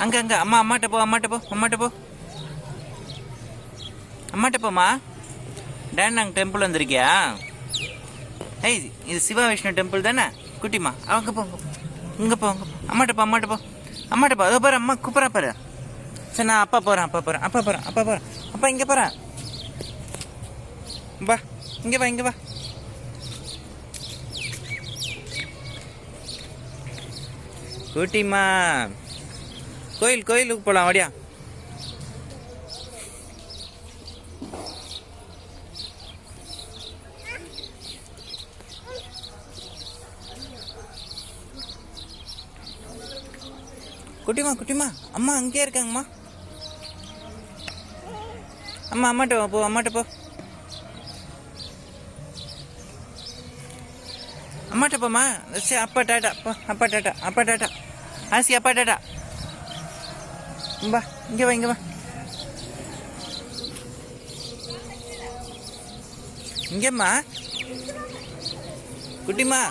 அங்கே அங்கே அம்மா அம்மாட்ட போ அம்மாட்ட போ அம்மாட்ட போ அம்மாட்ட போம்மா. டேனாங் டெம்பிள் வந்திருக்கியா? ஏய் இது சிவா விஷ்ணு டெம்பிள் தானே குட்டிமா? அங்கே போ இங்கே போ அம்மாட்ட போ அம்மாட்ட போ அம்மாட்ட போ. அதோ பாரு அம்மா கூப்பிட்றா பாரு. சரி நான் அப்பா போகிறேன் அப்பா இங்கே போகிறேன். வா இங்கே வா குட்டிமா. கோயிலுக்கு போகலாம் வாடியா. குட்டிமா அம்மா அங்கேயே இருக்காங்கம்மா. அம்மாட்ட போ அம்மாட்ட போம்மா. சரி அப்பா டாட்டா ஆசி அப்பா டாட்டா. வா இங்கே வா இங்கேம்மா குட்டிமா.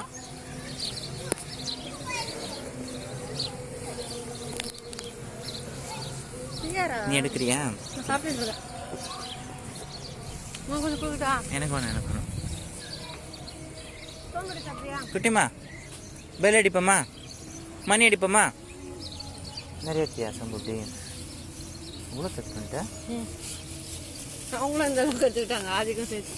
நீ எடுக்கிறியா? எனக்கு வேணும். குட்டிமா பெல் அடிப்போம்மா, மணி அடிப்போம்மா. நிறைய வித்தியாசம் குட்டி. இவ்வளோ கட் பண்ணிட்டேன். அவங்களும் அந்த அளவுக்கு கற்றுக்கிட்டாங்க ஆதிக்கம் சேர்த்து.